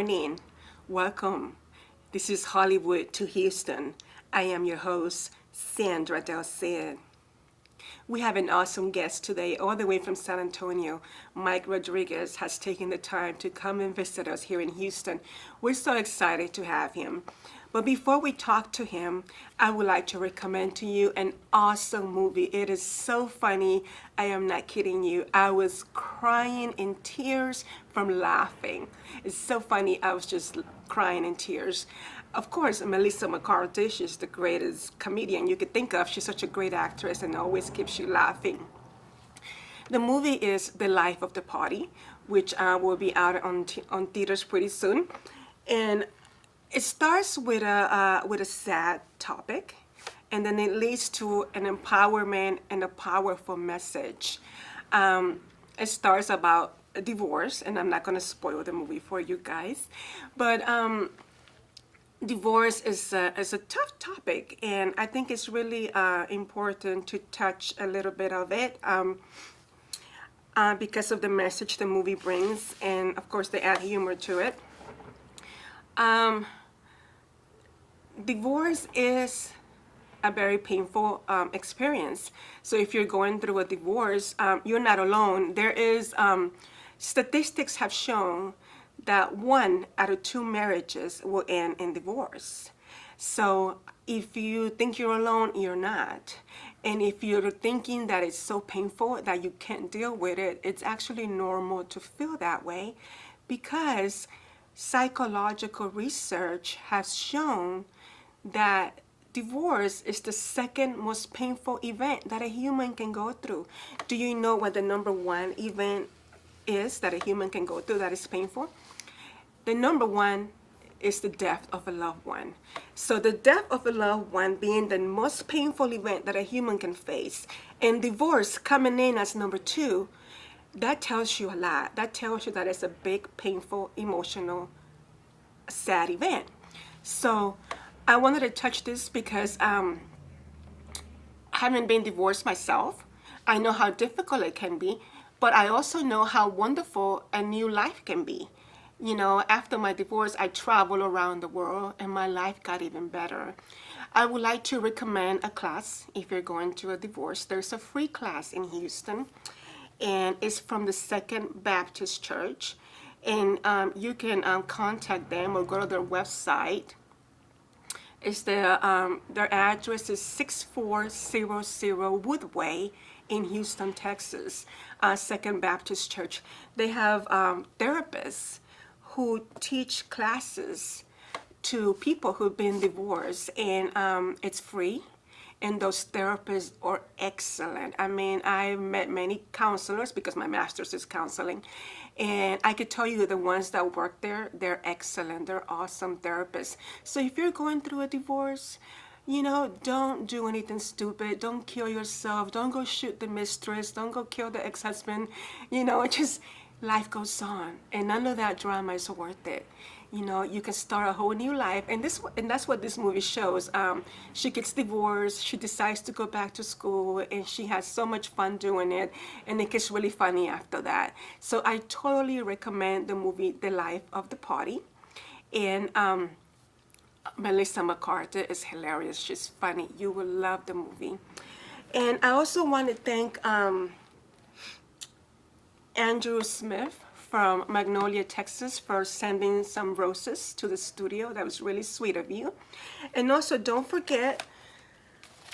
morning. Welcome. This is Hollywood to Houston. I am your host, Sandra Del Cid. We have an awesome guest today, all the way from San Antonio. Mike Rodriguez has taken the time to come and visit us here in Houston. We're so excited to have him. But before we talk to him, I would like to recommend to you an awesome movie. It is so funny. I am not kidding you. I was crying in tears from laughing. It's so funny. I was just crying in tears. Of course, Mccarthy, she's the greatest comedian you could think of. She's such a great actress and always keeps you laughing. The movie is The Life of the Party, which will be out on theaters pretty soon. And it starts with a sad topic, and then it leads to an empowerment and a powerful message. It starts about a divorce, and I'm not going to spoil the movie for you guys, but divorce is a tough topic, and I think it's really important to touch a little bit of it because of the message the movie brings, and of course they add humor to it. Divorce is a very painful experience. So if you're going through a divorce, you're not alone. There is statistics have shown that 1 out of 2 marriages will end in divorce. So if you think you're alone, you're not. And if you're thinking that it's so painful that you can't deal with it, it's actually normal to feel that way, because psychological research has shown that divorce is the second most painful event that a human can go through. Do you know what the number 1 event is that a human can go through that is painful? The number 1 is the death of a loved one. So the death of a loved one being the most painful event that a human can face, and divorce coming in as number 2, that tells you a lot. That tells you that it's a big, painful, emotional, sad event. So I wanted to touch this because having been divorced myself, I know how difficult it can be, but I also know how wonderful a new life can be. You know, after my divorce, I traveled around the world and my life got even better. I would like to recommend a class if you're going through a divorce. There's a free class in Houston, and it's from the Second Baptist Church. And you can contact them or go to their website. It's their address is 6400 Woodway in Houston, Texas, Second Baptist Church. They have therapists who teach classes to people who've been divorced, and it's free. And those therapists are excellent. I mean, I've met many counselors because my master's is counseling. And I could tell you the ones that work there, they're excellent. They're awesome therapists. So if you're going through a divorce, you know, don't do anything stupid. Don't kill yourself. Don't go shoot the mistress. Don't go kill the ex-husband. You know, just life goes on. And none of that drama is worth it. You know, you can start a whole new life, and that's what this movie shows. She gets divorced, she decides to go back to school, and she has so much fun doing it, and it gets really funny after that. So I totally recommend the movie The Life of the Party. And Mccarthy is hilarious. She's funny. You will love the movie. And I also want to thank Andrew Smith from Magnolia, Texas, for sending some roses to the studio. That was really sweet of you. And also, don't forget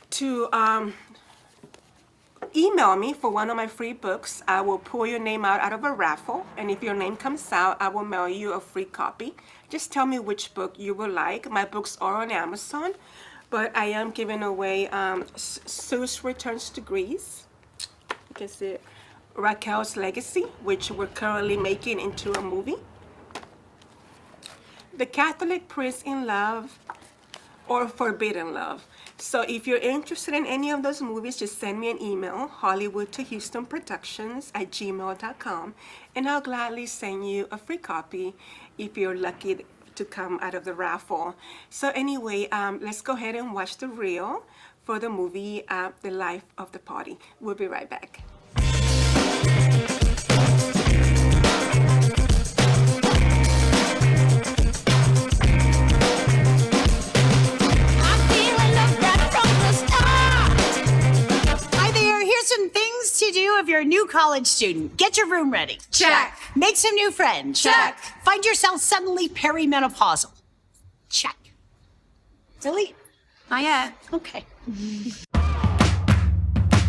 to email me for one of my free books. I will pull your name out of a raffle, and if your name comes out, I will mail you a free copy. Just tell me which book you would like. My books are on Amazon, but I am giving away Sue's Returns to Greece. You can see it. Raquel's Legacy, which we're currently making into a movie. The Catholic Priest in Love, or Forbidden Love. So if you're interested in any of those movies, just send me an email, hollywoodtohoustonproductions@gmail.com, and I'll gladly send you a free copy if you're lucky to come out of the raffle. So anyway, let's go ahead and watch the reel for the movie The Life of the Party. We'll be right back. college student. Get your room ready. Check. Make some new friends. Check. Find yourself suddenly perimenopausal. Check. Really? Not yet. Okay.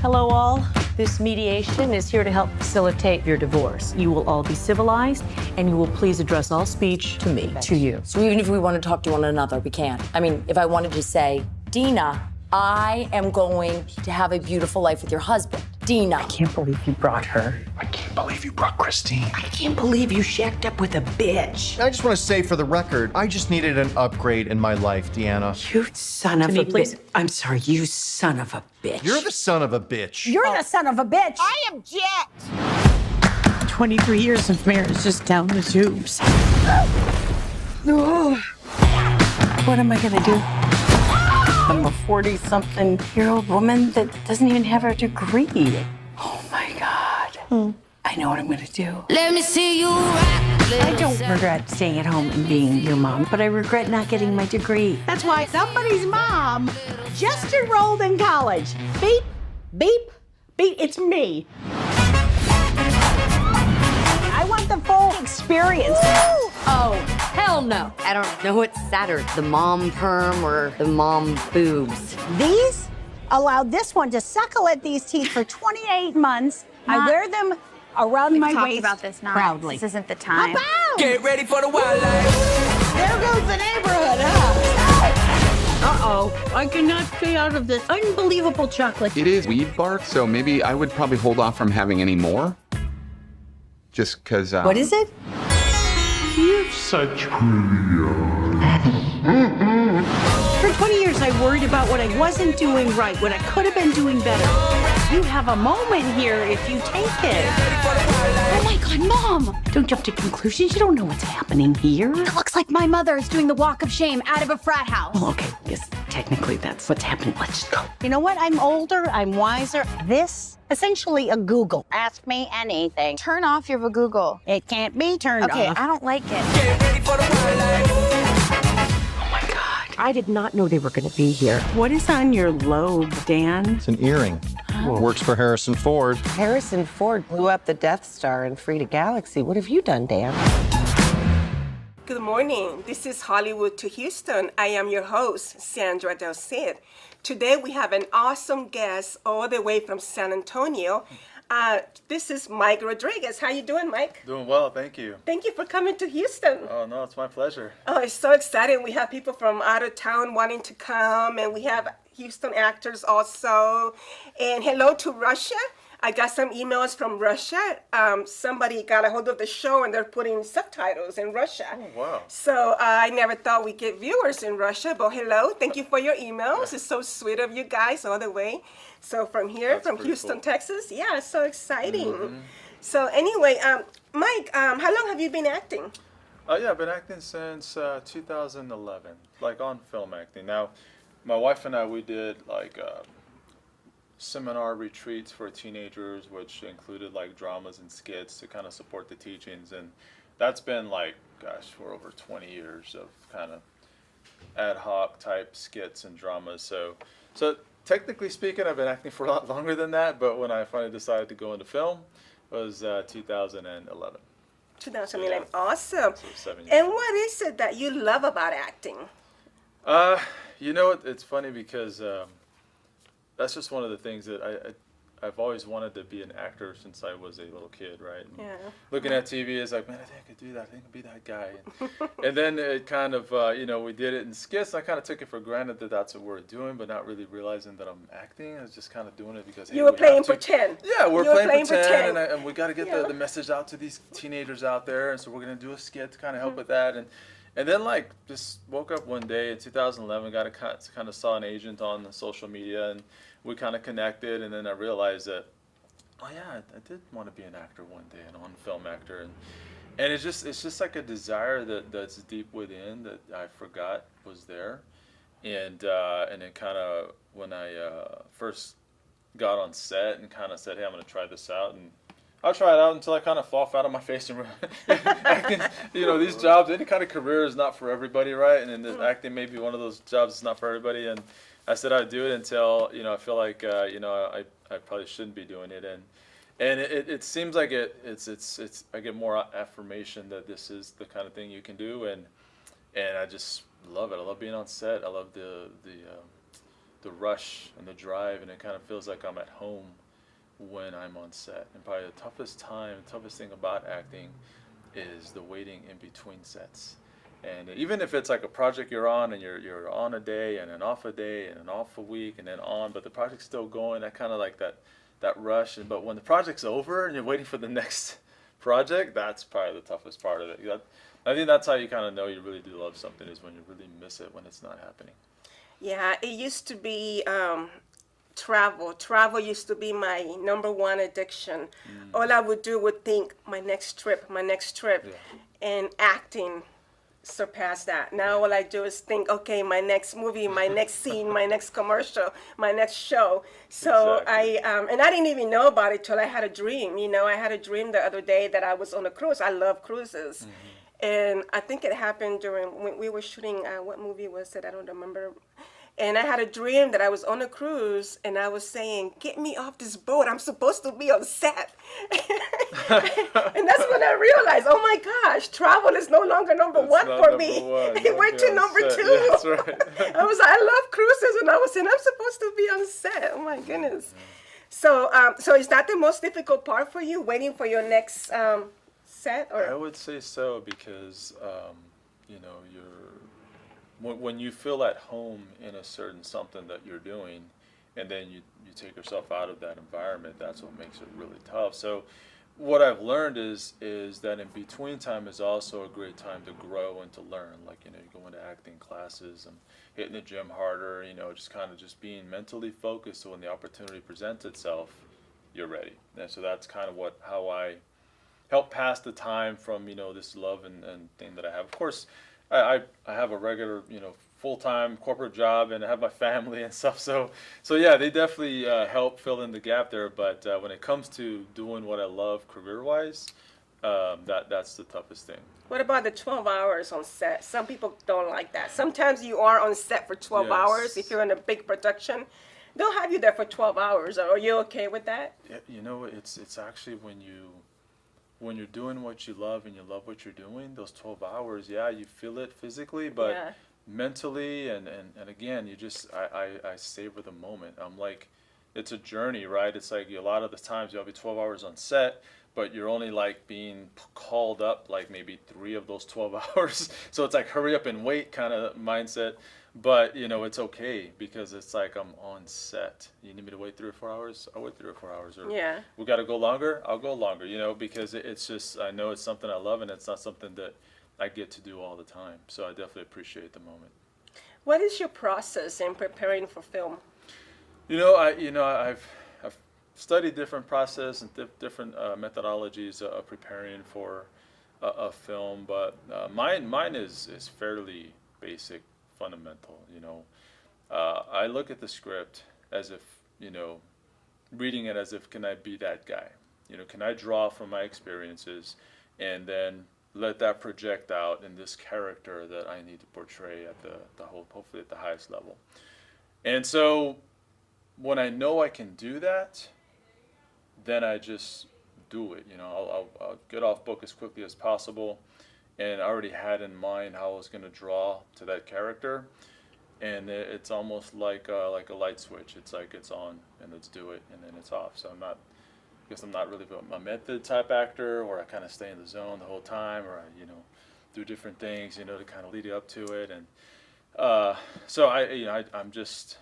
Hello, all. This mediation is here to help facilitate your divorce. You will all be civilized, and you will please address all speech to me, to you. So even if we want to talk to one another, we can. I mean, if I wanted to say, Dina, I am going to have a beautiful life with your husband. Dina. I can't believe you brought her. I can't believe you brought Christine. I can't believe you shacked up with a bitch. I just want to say for the record, I just needed an upgrade in my life, Deanna. You son of a bitch. I'm sorry, you son of a bitch. You're the son of a bitch. You're the son of a bitch. I object. 23 years of marriage just down the tubes. What am I gonna do? I'm a 40-something-year-old woman that doesn't even have a degree. Oh my God. I know what I'm gonna do. Let me see you rock. I don't regret staying at home and being your mom, but I regret not getting my degree. That's why somebody's mom just enrolled in college. Beep, beep, beep. It's me. I want the full experience. Oh, hell no. I don't know what's sadder, the mom perm or the mom boobs. These allowed this one to suckle at these teeth for 28 months. I wear them around my Talked waist about this now. proudly. This isn't the time. Get ready for the wildlife. There goes the neighborhood, huh? Uh-oh, I cannot stay out of this unbelievable chocolate. It is weed bark, so maybe I would probably hold off from having any more. Just because. What is it? Such For 20 years, I worried about what I wasn't doing right, what I could have been doing better. You have a moment here if you take it. Oh my God, Mom! Don't jump to conclusions. You don't know what's happening here. It looks like my mother is doing the walk of shame out of a frat house. Well, okay, yes, technically that's what's happening. Let's just go. You know what? I'm older, I'm wiser. This, essentially a Google. Ask me anything. Turn off your Google. It can't be turned Okay, off. I don't like it. Get ready for the wildlife. Oh my God. I did not know they were going to be here. What is on your lobe, Dan? It's an earring. Works for Harrison Ford. Harrison Ford blew up the Death Star and freed a galaxy. What have you done, Dan? Good morning. This is Hollywood to Houston. I am your host, Sandra Del Cid. Today we have an awesome guest all the way from San Antonio. This is Mike Rodriguez. How you doing, Mike? Doing well, thank you. Thank you for coming to Houston. Oh, no, it's my pleasure. Oh, it's so exciting. We have people from out of town wanting to come, and we have Houston actors also. And hello to Russia. I got some emails from Russia. Somebody got a hold of the show and they're putting subtitles in Russia. Oh, wow. So I never thought we'd get viewers in Russia, but hello. Thank you for your emails. It's so sweet of you guys all the way. So from here, That's from pretty Houston, cool. Texas. Yeah, it's so exciting. So anyway, Mike, how long have you been acting? Yeah, I've been acting since 2011, like on film acting. Now, my wife and I, we did like seminar retreats for teenagers, which included like dramas and skits to kind of support the teachings. And that's been like, gosh, for over 20 years of kind of ad hoc type skits and dramas. So technically speaking, I've been acting for a lot longer than that. But when I finally decided to go into film, it was 2011. 2011. Awesome. So 7 years. And what is it that you love about acting? You know, it's funny because that's just one of the things that I've always wanted to be an actor since I was a little kid, right? And Yeah. looking at TV is like, man, I think I could do that. I think I could be that guy. And then it kind of, we did it in skits. I kind of took it for granted that that's what we're doing, but not really realizing that I'm acting. I was just kind of doing it because, hey, You were we playing have to. pretend. Yeah, we're You were playing playing pretend, pretend. and we got to get Yeah. the message out to these teenagers out there, and so we're going to do a skit to kind of help with that. And then, like, just woke up one day in 2011, kind of saw an agent on the social media, and we kind of connected, and then I realized that, oh yeah, I did want to be an actor one day, an on-film actor, and it's just like a desire that's deep within that I forgot was there, and then kind of when I first got on set and kind of said, hey, I'm going to try this out, and I'll try it out until I kind of fall flat on my face and acting. These jobs, any kind of career is not for everybody, right? And then acting may be one of those jobs that's not for everybody. And I said I'd do it until I feel like I probably shouldn't be doing it. And it seems like it's I get more affirmation that this is the kind of thing you can do, and I just love it. I love being on set. I love the rush and the drive, and it kind of feels like I'm at home when I'm on set. And probably the toughest thing about acting is the waiting in between sets. And even if it's like a project you're on and you're on a day and then off a day and then off a week and then on, but the project's still going, that kind of like that rush. But when the project's over and you're waiting for the next project, that's probably the toughest part of it. I think that's how you kind of know you really do love something, is when you really miss it when it's not happening. Yeah, it used to be travel. Travel used to be my number one addiction. All I would do would think, my next trip. Yeah. And acting surpassed that. Now all I do is think, okay, my next movie, my next scene, my next commercial, my next show. So Exactly. and I didn't even know about it till I had a dream. I had a dream the other day that I was on a cruise. I love cruises. And I think it happened when we were shooting, what movie was it? I don't remember. And I had a dream that I was on a cruise and I was saying, get me off this boat. I'm supposed to be on set. And that's when I realized, oh my gosh, travel is no longer number one for me. It went to number two. Yeah, that's right. I love cruises, and I was saying, I'm supposed to be on set. Oh my goodness. So is that the most difficult part for you, waiting for your next set? Or I would say so, because when you feel at home in a certain something that you're doing, and then you take yourself out of that environment, that's what makes it really tough. So what I've learned is that in between time is also a great time to grow and to learn. Like, you go into acting classes and hitting the gym harder, just kind of just being mentally focused, so when the opportunity presents itself, you're ready. And so that's kind of how I help pass the time from, this love and thing that I have. Of course, I have a regular, full-time corporate job, and I have my family and stuff. So yeah, they definitely help fill in the gap there. But when it comes to doing what I love career-wise, that's the toughest thing. what about the 12 hours on set? Some people don't like that. Sometimes you are on set for 12 hours if you're in a big production. They'll have you there for 12 hours. Are you okay with that? Yeah, it's actually when you're doing what you love and you love what you're doing, those 12 hours, yeah, you feel it physically, but mentally and again, I savor the moment. I'm like, it's a journey, right? It's like a lot of the times you'll be 12 hours on set, but you're only like being called up like maybe 3 of those 12 hours. So it's like hurry up and wait kind of mindset. But it's okay, because it's like I'm on set. You need me to wait 3 or 4 hours? I'll wait 3 or 4 hours. Or we got to go longer? I'll go longer, because it's just, I know it's something I love, and it's not something that I get to do all the time. So I definitely appreciate the moment. What is your process in preparing for film? I've studied different process and different methodologies of preparing for a film, but mine is fairly basic, fundamental. I look at the script as if, reading it as if, can I be that guy? Can I draw from my experiences and then let that project out in this character that I need to portray at hopefully at the highest level. And so when I know I can do that, then I just do it. I'll get off book as quickly as possible, and I already had in mind how I was going to draw to that character, and it's almost like a light switch. It's like it's on and let's do it, and then it's off. So I'm not really a method type actor, or I kind of stay in the zone the whole time, or I do different things to kind of lead you up to it. And so I'm just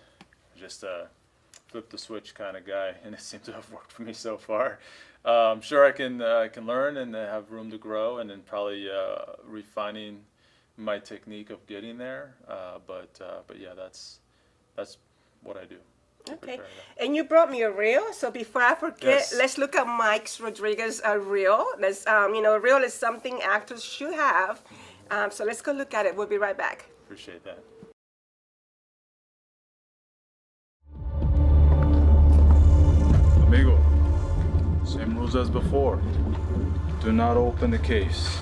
flip the switch kind of guy, and it seems to have worked for me so far. I'm sure I can learn and have room to grow, and then probably refining my technique of getting there. But yeah, that's what I do. Okay, and you brought me a reel. So before I forget, let's look at Mike Rodriguez's reel. Let's, a reel is something actors should have. So let's go look at it. We'll be right back. Appreciate that. Amigo, same rules as before. Do not open the case.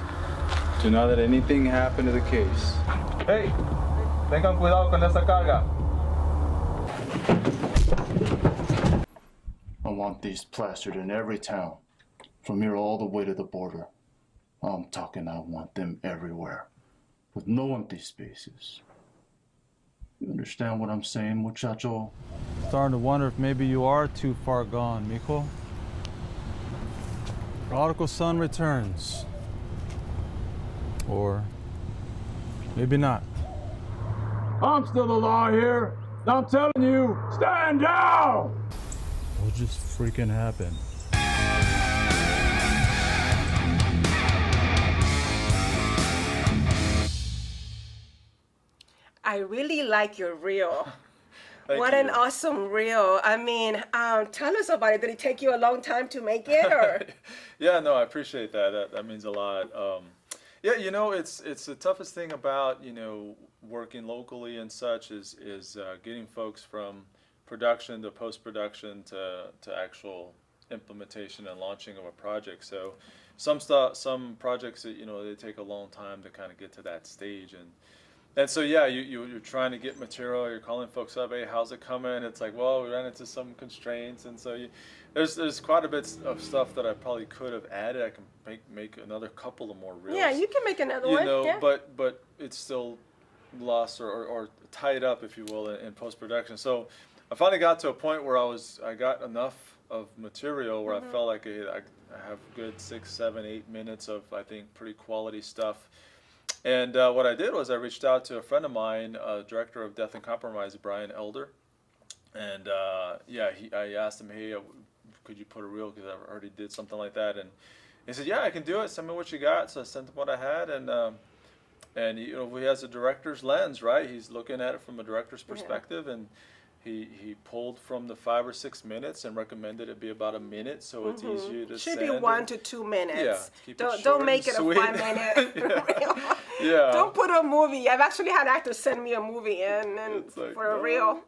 Do not let anything happen to the case. Hey, tengan cuidado con esa carga. want these plastered in every town, from here all the way to the border. I'm talking I want them everywhere, with no empty spaces. You understand what I'm saying, muchacho? Starting to wonder if maybe you are too far gone, mijo. Prodigal son returns. Or maybe not. I'm still the law here. I'm telling you, stand down! What just freaking happened? I really like your reel. Thank What you. an awesome reel. I mean, tell us about it. Did it take you a long time to make it, or? Yeah, no, I appreciate that. That means a lot. Yeah, you know, it's the toughest thing about, you know, working locally and such is getting folks from production to post-production to actual implementation and launching of a project. So some projects that, you know, they take a long time to kind of get to that stage. And so, yeah, you're trying to get material, you're calling folks up, hey, how's it coming? It's like, well, we ran into some constraints. And so there's quite a bit of stuff that I probably could have added. I can make another couple of more reels. Yeah, you can make another You one. know, Yeah. but it's still lost or tied up, if you will, in post-production. So I finally got to a point where I got enough of material where I felt like I have good 6, 7, 8 minutes of, I think, pretty quality stuff. And what I did was I reached out to a friend of mine, director of Death and Compromise, Brian Elder. And I asked him, hey, could you put a reel, because I already did something like that. And he said, yeah, I can do it. Send me what you got. So I sent him what I had. And you know, he has a director's lens, right? He's looking at it from a director's perspective. And he pulled from the 5 or 6 minutes and recommended it be about a minute, so it's easier to Should send. be 1 to 2 minutes. Yeah, keep it Don't short make and it a sweet. 5-minute reel. Yeah. Don't put a movie. I've actually had actors send me a movie and like, for a no. reel.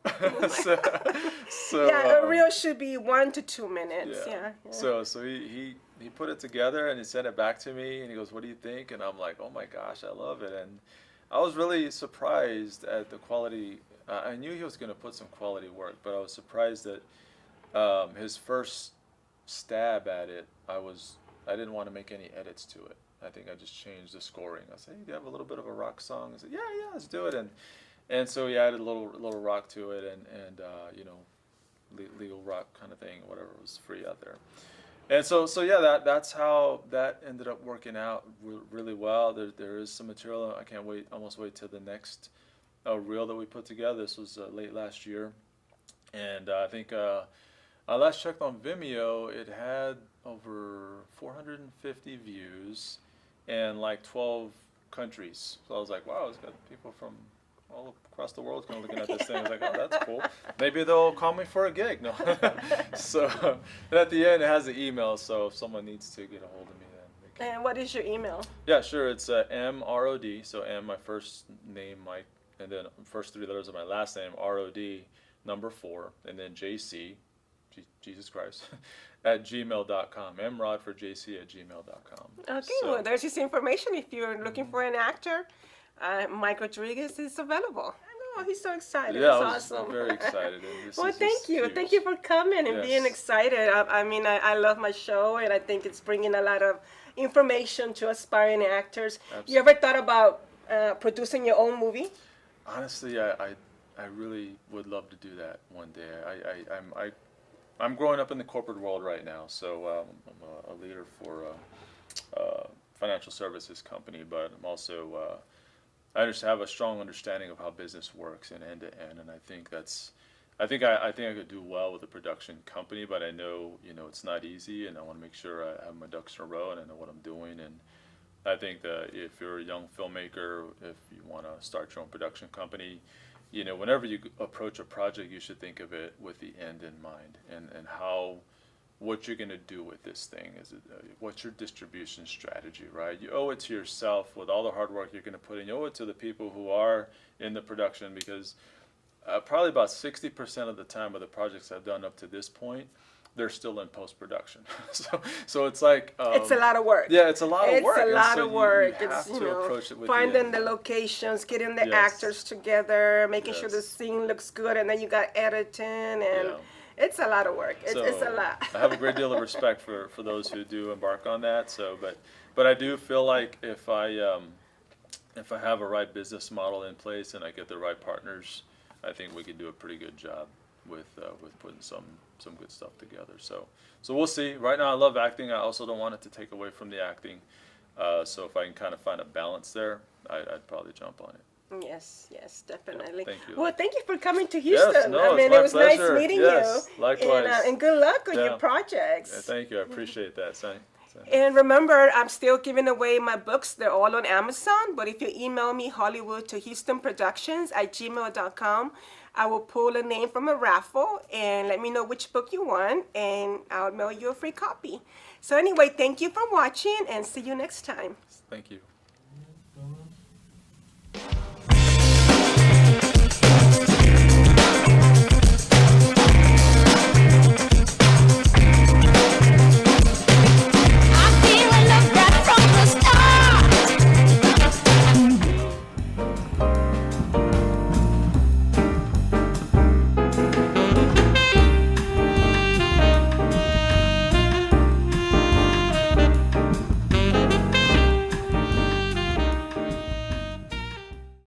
so Yeah, a reel should be 1 to 2 minutes. Yeah. Yeah. So he put it together and he sent it back to me and he goes, what do you think? And I'm like, oh my gosh, I love it. And I was really surprised at the quality. I knew he was going to put some quality work, but I was surprised that his first stab at it, I didn't want to make any edits to it. I think I just changed the scoring. I said, hey, do you have a little bit of a rock song? I said, yeah, let's do it. And so he added a little rock to it and you know, legal rock kind of thing, whatever was free out there. And so yeah, that's how that ended up working out really well. There is some material. I can't almost wait till the next reel that we put together. This was late last year, and I think I last checked on Vimeo, it had over 450 views and like 12 countries. So I was like, wow, it's got people from all across the world kind of looking at this thing. I was like, oh, that's cool. Maybe they'll call me for a gig. No. So and at the end, it has the email. So if someone needs to get a hold of me, then they can. And what is your email? Yeah, sure. It's MROD. So M, my first name, Mike, and then first 3 letters of my last name, ROD, number 4, and then JC, Jesus Christ, at gmail.com. MROD for JC at gmail.com. Okay, well, there's his information. If you're looking for an actor, Mike Rodriguez is available. I know, he's so excited. Yeah, It's I was awesome. very excited. And this Well, is thank just you. huge. Thank you for coming and Yes. being excited. I mean, I love my show, and I think it's bringing a lot of information to aspiring actors. Absolutely. You ever thought about producing your own movie? Honestly, I really would love to do that one day. I'm growing up in the corporate world right now, so I'm a leader for a financial services company, but I'm also I just have a strong understanding of how business works and end to end, and I think I think I could do well with a production company, but I know it's not easy, and I want to make sure I have my ducks in a row and I know what I'm doing. And I think that if you're a young filmmaker, if you want to start your own production company, whenever you approach a project, you should think of it with the end in mind and what you're going to do with this thing. What's your distribution strategy, right? You owe it to yourself with all the hard work you're going to put in. You owe it to the people who are in the production, because probably about 60% of the time of the projects I've done up to this point, they're still in post-production. so it's like it's a lot of work. Yeah, it's a lot of work. It's a lot of work. You have It's to approach it with finding the the locations, getting the Yes. actors together, making sure the Yes. scene looks good, and then you got editing It's a lot of work. It's a lot. I have a great deal of respect for those who do embark on that. So, but I do feel like if I have a right business model in place and I get the right partners, I think we can do a pretty good job with putting some good stuff together. So we'll see. Right now, I love acting. I also don't want it to take away from the acting. So if I can kind of find a balance there, I'd probably jump on it. Yes, definitely. Thank you. Well, thank you for coming to Houston. Yes, no, I mean, it's my it was pleasure. nice meeting Yes, you. likewise. And good luck on Yeah. your projects. Yeah, thank you. I appreciate that. And remember, I'm still giving away my books. They're all on Amazon. But if you email me Hollywood to Houston Productions at gmail.com, I will pull a name from a raffle and let me know which book you want, and I'll mail you a free copy. So anyway, thank you for watching, and see you next time. Thank you.